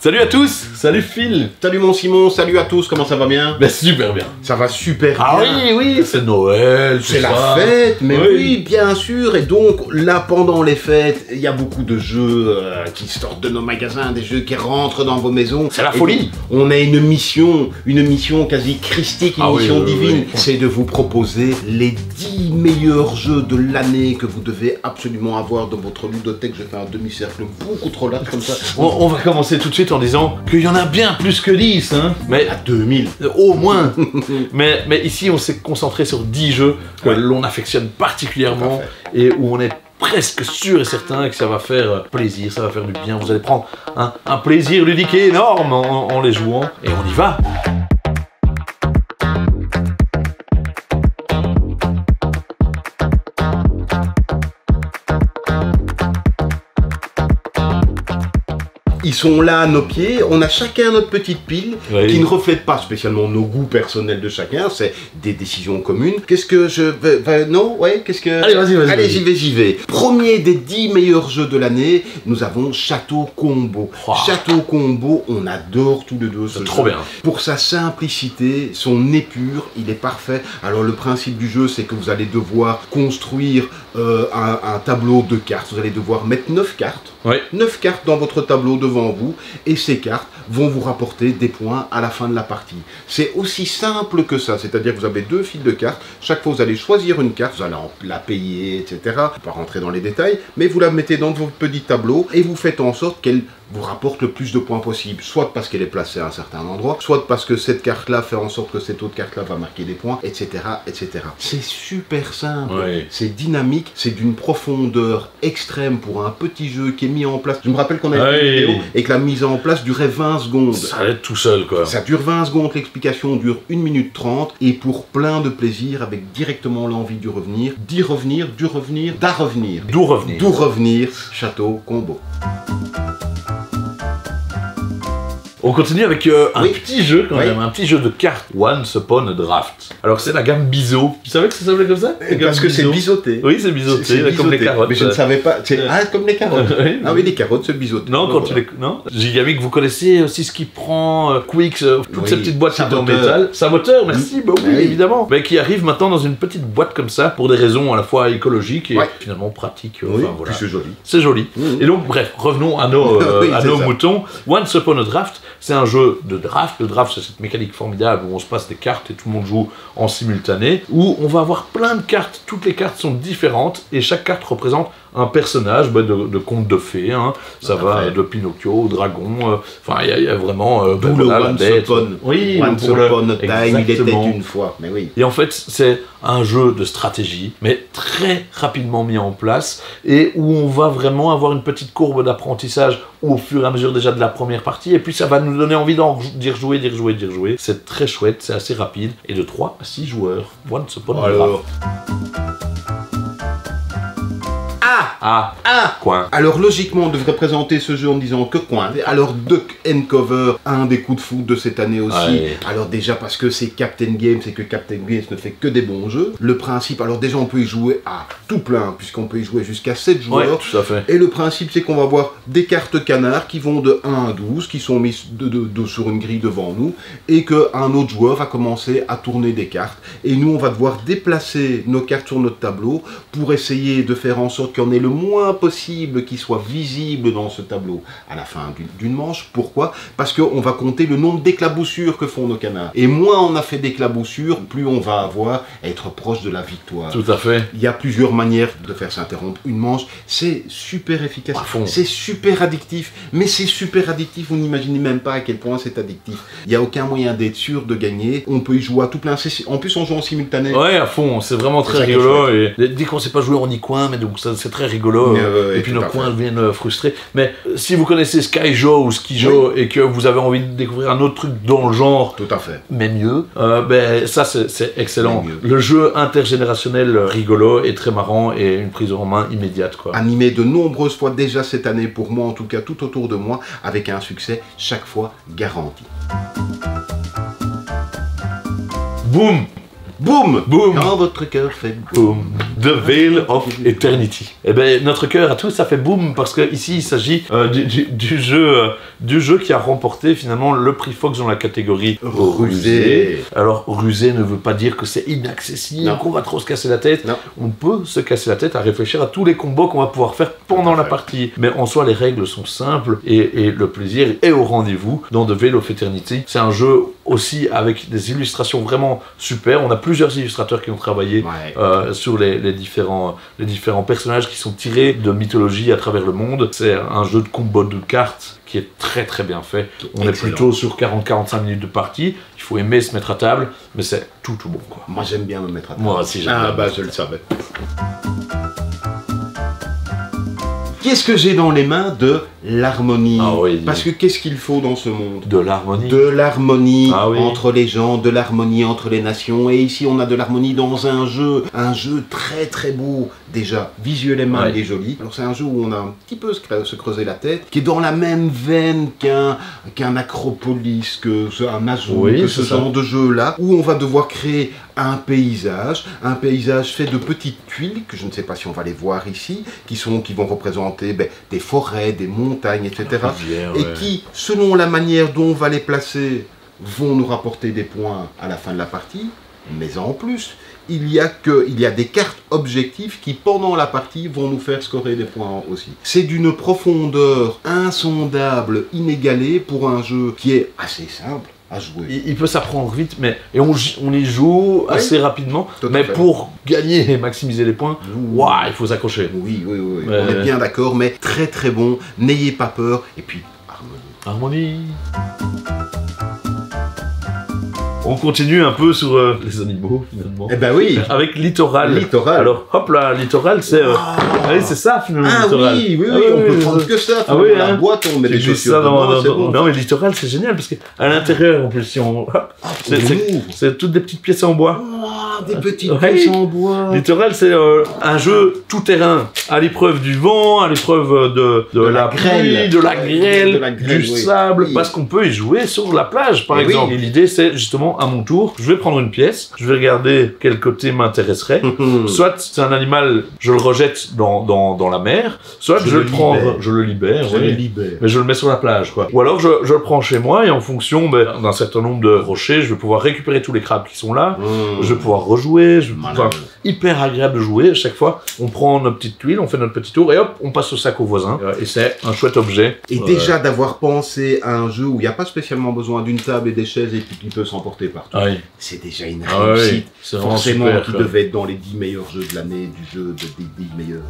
Salut à tous, salut Phil. Salut mon Simon, salut à tous, comment ça va bien? Ben super bien. Ça va super bien. Ah oui, c'est Noël, c'est la fête, mais oui, bien sûr. Et donc là, pendant les fêtes, il y a beaucoup de jeux qui sortent de nos magasins, des jeux qui rentrent dans vos maisons. C'est la folie. On a une mission quasi christique, une mission divine. C'est de vous proposer les 10 meilleurs jeux de l'année que vous devez absolument avoir dans votre ludothèque. Je fais un demi-cercle beaucoup trop large comme ça. On va commencer tout de suite en disant qu'il y en a bien plus que 10, hein. Mais à 2000. Au moins. mais ici, on s'est concentré sur 10 jeux que l'on affectionne particulièrement et où on est presque sûr et certain que ça va faire plaisir, ça va faire du bien. Vous allez prendre un plaisir ludique énorme en les jouant. Et on y va. Ils sont là à nos pieds, on a chacun notre petite pile qui ne reflète pas spécialement nos goûts personnels de chacun, c'est des décisions communes. Qu'est-ce que je vais... Non, ouais, qu'est-ce que... Allez, vas-y. Allez, j'y vais. Premier des 10 meilleurs jeux de l'année, nous avons Château Combo. Château Combo, on adore tous les deux ce jeu. Trop bien. Pour sa simplicité, son épure, il est parfait. Alors le principe du jeu, c'est que vous allez devoir construire un tableau de cartes. Vous allez devoir mettre 9 cartes. 9 cartes dans votre tableau devant vous, et ces cartes vont vous rapporter des points à la fin de la partie. C'est aussi simple que ça, c'est-à-dire que vous avez 2 fils de cartes, chaque fois vous allez choisir une carte, vous allez la payer, etc. Je ne vais pas rentrer dans les détails, mais vous la mettez dans votre petit tableau, et vous faites en sorte qu'elle vous rapporte le plus de points possible, soit parce qu'elle est placée à un certain endroit, soit parce que cette carte-là fait en sorte que cette autre carte-là va marquer des points, etc. etc. C'est super simple, c'est dynamique, c'est d'une profondeur extrême pour un petit jeu qui est mis en place. Je me rappelle qu'on a fait une vidéo et que la mise en place durait 20 secondes. Ça allait tout seul, quoi. Ça dure 20 secondes, l'explication dure 1 minute 30, et pour plein de plaisir, avec directement l'envie d'y revenir, d'y revenir, d'y revenir, d'à revenir. D'où revenir. D'où revenir, Château Combo. On continue avec un petit jeu quand même, un petit jeu de cartes, Once Upon a Draft. Alors c'est la gamme Biseau. Tu savais que ça s'appelait comme ça? Parce que c'est biseauté. Oui, c'est biseauté, comme les carottes. Mais je ne savais pas. Comme les carottes. Ah oui, les carottes, c'est biseauté. Non, quand tu les... Non. Gigamic, vous connaissez aussi ce qui prend Quicks, toutes ces petites boîtes en métal. Saboteur, merci, bah oui, évidemment. Mais qui arrive maintenant dans une petite boîte comme ça, pour des raisons à la fois écologiques et finalement pratiques. Oui, enfin, voilà. C'est joli. C'est joli. Et donc, bref, revenons à nos moutons. Once Upon a Draft, c'est un jeu de draft. Le draft, c'est cette mécanique formidable où on se passe des cartes et tout le monde joue en simultané, où on va avoir plein de cartes. Toutes les cartes sont différentes et chaque carte représente un personnage de conte de fées. Ça va de Pinocchio au dragon. Enfin, il y a vraiment... D'où le Once Upon. Oui, Once Upon a Time, il était une fois. Mais oui. Et en fait, c'est un jeu de stratégie, mais très rapidement mis en place, et où on va vraiment avoir une petite courbe d'apprentissage au fur et à mesure déjà de la première partie, et puis ça va nous donner envie d'y rejouer. C'est très chouette, c'est assez rapide, et de 3 à 6 joueurs. Once Upon a Draft. Coin. Alors logiquement, on devrait présenter ce jeu en disant que coin. Alors Duck and Cover, un des coups de foudre de cette année aussi. Alors déjà parce que c'est Captain Games et que Captain Games ne fait que des bons jeux. Le principe, alors déjà on peut y jouer à tout plein, puisqu'on peut y jouer jusqu'à 7 joueurs. Tout à fait. Et le principe, c'est qu'on va avoir des cartes canards qui vont de 1 à 12, qui sont mises sur une grille devant nous, et qu'un autre joueur va commencer à tourner des cartes. Et nous, on va devoir déplacer nos cartes sur notre tableau pour essayer de faire en sorte qu'il y en ait le moins possible qui soit visible dans ce tableau à la fin d'une manche. Pourquoi? Parce qu'on va compter le nombre d'éclaboussures que font nos canards. Et moins on a fait d'éclaboussures, plus on va être proche de la victoire. Tout à fait. Il y a plusieurs manières de faire s'interrompre une manche. C'est super efficace. C'est super addictif. Mais c'est super addictif, vous n'imaginez même pas à quel point c'est addictif. Il n'y a aucun moyen d'être sûr de gagner. On peut y jouer à tout plein. En plus, on joue en simultané. Ouais, à fond. C'est vraiment très rigolo. Et dès qu'on ne sait pas jouer, on y coin, mais donc c'est très rigolo. Et puis nos coins deviennent frustrés. Mais si vous connaissez Skyjo ou Skijo et que vous avez envie de découvrir un autre truc dans le genre, tout à fait, mais mieux, ça c'est excellent. Le jeu intergénérationnel rigolo et très marrant et une prise en main immédiate, quoi. Animé de nombreuses fois déjà cette année, pour moi en tout cas, tout autour de moi, avec un succès chaque fois garanti. Boum! Boum. Boum. Quand votre cœur fait Boom. The Veil of Eternity. Eh ben, notre cœur à tous, ça fait boum parce que ici il s'agit du jeu qui a remporté finalement le prix Fox dans la catégorie rusé. Alors rusé ne veut pas dire que c'est inaccessible, qu'on va trop se casser la tête. Non. On peut se casser la tête à réfléchir à tous les combos qu'on va pouvoir faire pendant la partie. Mais en soi, les règles sont simples et le plaisir est au rendez-vous dans The Veil of Eternity. C'est un jeu aussi avec des illustrations vraiment super. On a plusieurs illustrateurs qui ont travaillé sur les différents personnages qui sont tirés de mythologie à travers le monde. C'est un jeu de combo de cartes qui est très très bien fait. On est plutôt sur 40-45 minutes de partie. Il faut aimer se mettre à table, mais c'est tout bon quoi. Moi j'aime bien me mettre à table. Moi aussi j'aime bien. Ah bah je le savais. Qu'est-ce que j'ai dans les mains? De l'harmonie. Ah oui. Parce que qu'est-ce qu'il faut dans ce monde? De l'harmonie. De l'harmonie oui. entre les gens, de l'harmonie entre les nations. Et ici, on a de l'harmonie dans un jeu très très beau. Déjà, visuellement, il est joli. Alors c'est un jeu où on a un petit peu se creuser la tête, qui est dans la même veine qu'un Acropolis, qu'un Azul, que ce genre de jeu-là, où on va devoir créer un paysage fait de petites tuiles, que je ne sais pas si on va les voir ici, qui vont représenter des forêts, des montagnes, etc. Et qui, selon la manière dont on va les placer, vont nous rapporter des points à la fin de la partie. Mais en plus, il y a des cartes objectives qui, pendant la partie, vont nous faire scorer des points aussi. C'est d'une profondeur insondable, inégalée, pour un jeu qui est assez simple à jouer. Il peut s'apprendre vite, et on y joue assez rapidement, mais pour gagner et maximiser les points, il faut s'accrocher. Oui. On est bien d'accord, mais très très bon, n'ayez pas peur, et puis harmonie. On continue un peu sur les animaux, finalement. Eh ben oui. Avec Littoral. Littoral. Alors, hop là, Littoral, c'est... c'est ça, finalement, Littoral. Oui, on peut prendre que ça. La boîte, on met des chaussures dedans, Non, mais Littoral, c'est génial, parce qu'à l'intérieur, en plus, si on... c'est toutes des petites pièces en bois. Des petites pièces en bois. Littoral, c'est un jeu tout-terrain, à l'épreuve du vent, à l'épreuve de la pluie, de la grêle, du sable, parce qu'on peut y jouer sur la plage, par exemple. Et l'idée, c'est justement, à mon tour, je vais prendre une pièce, je vais regarder quel côté m'intéresserait. Soit c'est un animal, je le rejette dans la mer, soit je le prends, je le libère, mais je le mets sur la plage, quoi. Ou alors je le prends chez moi et en fonction d'un certain nombre de rochers, je vais pouvoir récupérer tous les crabes qui sont là, je vais pouvoir rejouer, hyper agréable de jouer. À chaque fois, on prend notre petite tuile, on fait notre petit tour et hop, on passe au sac au voisin. Et c'est un chouette objet. Et déjà d'avoir pensé à un jeu où il n'y a pas spécialement besoin d'une table et des chaises et puis qui peut s'emporter partout. C'est déjà une réussite. C'est forcément super, qui devait être dans les 10 meilleurs jeux de l'année, des 10 meilleurs.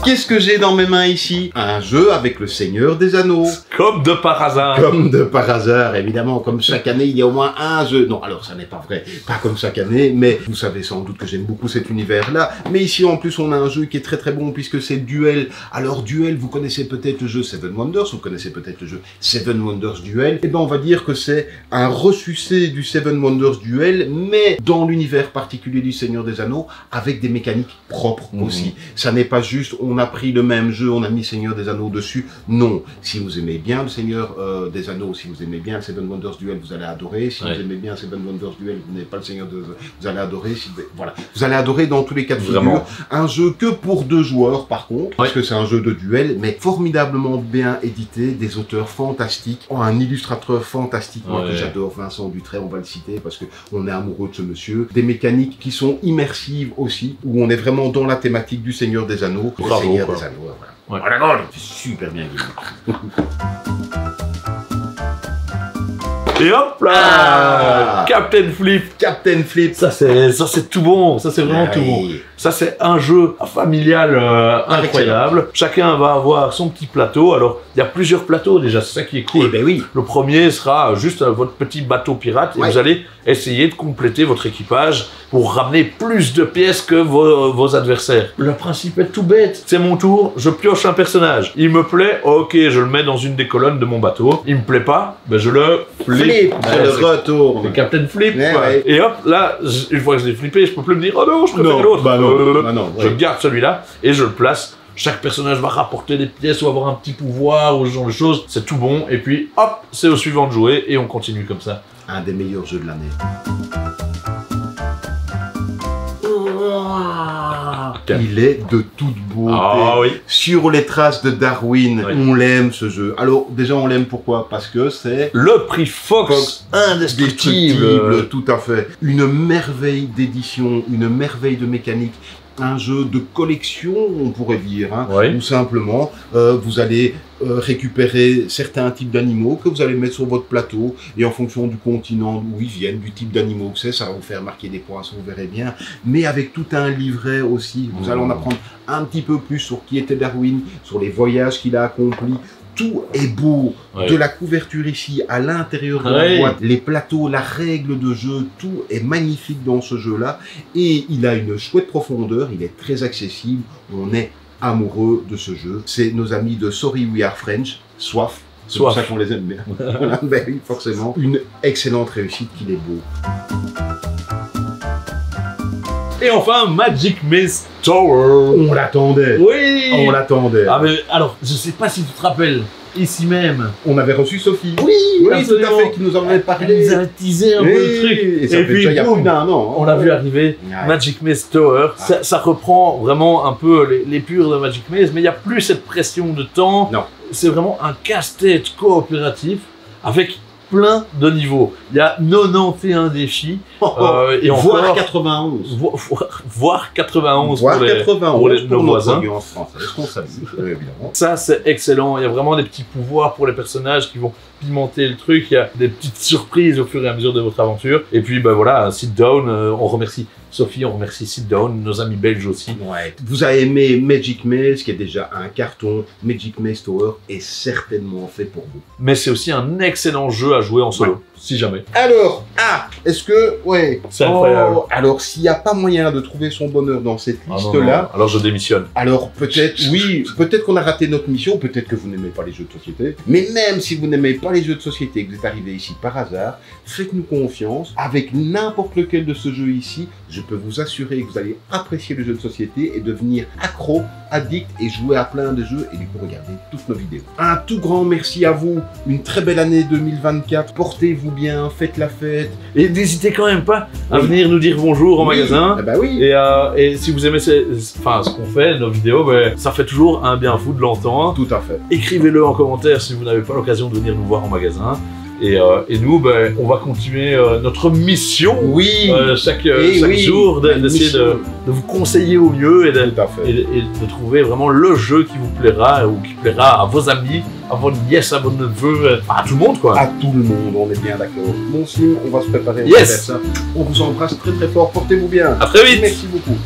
Qu'est-ce que j'ai dans mes mains ici? Un jeu avec le Seigneur des Anneaux. Comme de par hasard. Comme de par hasard, évidemment. Comme chaque année, il y a au moins un jeu. Non, alors ça n'est pas vrai. Pas comme chaque année, mais vous savez sans doute que j'aime beaucoup cet univers-là. Mais ici, en plus, on a un jeu qui est très très bon puisque c'est Duel. Alors, Duel, vous connaissez peut-être le jeu Seven Wonders, vous connaissez peut-être le jeu Seven Wonders Duel. Eh ben, on va dire que c'est un ressucé du Seven Wonders Duel, mais dans l'univers particulier du Seigneur des Anneaux, avec des mécaniques propres aussi. Ça n'est pas juste, on a pris le même jeu, on a mis Seigneur des Anneaux dessus. Non. Si vous aimez bien le Seigneur des Anneaux, si vous aimez bien le Seven Wonders Duel, vous allez adorer. Si vous aimez bien Seven Wonders Duel, vous n'avez pas le Seigneur des Anneaux, vous allez adorer. Voilà. Vous allez adorer dans tous les cas de figure. Un jeu que pour 2 joueurs, par contre, parce que c'est un jeu de duel, mais formidablement bien édité, des auteurs fantastiques, un illustrateur fantastique, moi que j'adore, Vincent Dutray, on va le citer parce que on est amoureux de ce monsieur. Des mécaniques qui sont immersives aussi, où on est vraiment dans la thématique du Seigneur des Anneaux. Bravo, Seigneur des Anneaux, voilà. C'est super bien gagné. Et hop là, Captain Flip. Ça c'est tout bon, ça c'est vraiment tout bon. Ça c'est un jeu familial incroyable. Chacun va avoir son petit plateau. Alors il y a plusieurs plateaux déjà, c'est ça qui est cool. Le premier sera juste votre petit bateau pirate et vous allez essayer de compléter votre équipage pour ramener plus de pièces que vos adversaires. Le principe est tout bête. C'est mon tour, je pioche un personnage. Il me plaît, ok, je le mets dans une des colonnes de mon bateau. Il me plaît pas, ben je le flip. Je le retourne. C'est Captain Flip. Et hop, là, une fois que je l'ai flippé, je peux plus me dire, oh non, je préfère l'autre. Je garde celui-là et je le place. Chaque personnage va rapporter des pièces ou avoir un petit pouvoir ou ce genre de choses. C'est tout bon. Et puis, hop, c'est au suivant de jouer et on continue comme ça. un des meilleurs jeux de l'année. Il est de toute beauté. Ah, oui. Sur les traces de Darwin, Oui. on l'aime ce jeu. Alors déjà on l'aime pourquoi? Parce que c'est Le prix Fox indestructible. tout à fait. Une merveille d'édition, une merveille de mécanique. Un jeu de collection, on pourrait dire, hein, Oui. où simplement vous allez récupérer certains types d'animaux que vous allez mettre sur votre plateau, et en fonction du continent où ils viennent, du type d'animaux que c'est, ça va vous faire marquer des points, ça vous verrez bien, mais avec tout un livret aussi, vous allez en apprendre un petit peu plus sur qui était Darwin, sur les voyages qu'il a accomplis. Tout est beau, Ouais. de la couverture ici à l'intérieur de la Ouais. boîte, les plateaux, la règle de jeu, tout est magnifique dans ce jeu-là. Et il a une chouette profondeur, il est très accessible, on est amoureux de ce jeu. C'est nos amis de Sorry We Are French, Soif. C'est pour Soif. ça qu'on les aime bien. Voilà, ben oui, forcément. Une excellente réussite qu'il est beau. Et enfin, Magic Mist Tower. On l'attendait. Oui. On l'attendait. Ah mais alors, je sais pas si tu te rappelles, ici même. On avait reçu Sophie. Oui, tout absolument. à fait, qui nous en avait Elle parlé. nous a teasé un peu le truc. Et ça fait puis, déjà il y a boum, plus d'un an. hein. on l'a vu arriver. Ouais. Magic Mist Tower. Ça reprend vraiment un peu les purs de Magic Mist, mais il n'y a plus cette pression de temps. Non. C'est vraiment un casse-tête coopératif avec plein de niveaux. Il y a 91 défis. Et voire encore, 91. voire 91 Voire pour les, 91 pour nos notre voisins. audience française, qu'on salue, évidemment. Ça, c'est excellent. Il y a vraiment des petits pouvoirs pour les personnages qui vont pimenter le truc. Il y a des petites surprises au fur et à mesure de votre aventure. Et puis, ben voilà, Sit Down, on remercie Sophie, on remercie Sit Down, nos amis belges aussi. Ouais. Vous avez aimé Magic Maze, qui est déjà un carton. Magic Maze Tower est certainement fait pour vous. Mais c'est aussi un excellent jeu à jouer en solo, si jamais. Alors, est-ce que... Ouais. C'est incroyable. Alors, s'il n'y a pas moyen de trouver son bonheur dans cette Ah non, liste-là, non. Alors je démissionne. alors peut-être, oui, peut-être qu'on a raté notre mission, peut-être que vous n'aimez pas les jeux de société, mais même si vous n'aimez pas les jeux de société et que vous êtes arrivé ici par hasard, faites-nous confiance, avec n'importe lequel de ce jeu ici, je peux vous assurer que vous allez apprécier le jeu de société et devenir accro, addict et jouer à plein de jeux et du coup regarder toutes nos vidéos. Un tout grand merci à vous, une très belle année 2024, portez-vous bien, faites la fête. Et n'hésitez quand même pas à Oui. venir nous dire bonjour en Oui. magasin. Ah bah oui. Et si vous aimez ce qu'on fait, nos vidéos, ben, ça fait toujours un bien fou de l'entendre. Tout à fait. Écrivez-le en commentaire si vous n'avez pas l'occasion de venir nous voir en magasin. Et nous, ben, on va continuer notre mission Oui. chaque oui, jour la d'essayer mission. de vous conseiller au mieux et Tout à fait. et de trouver vraiment le jeu qui vous plaira ou qui plaira à vos amis, à vos nièces, à vos neveux, à tout le monde quoi. À tout le monde, on est bien d'accord. Mon Sim, on va se préparer à Yes. faire ça. On vous embrasse très très fort, portez-vous bien. À très vite. Merci beaucoup.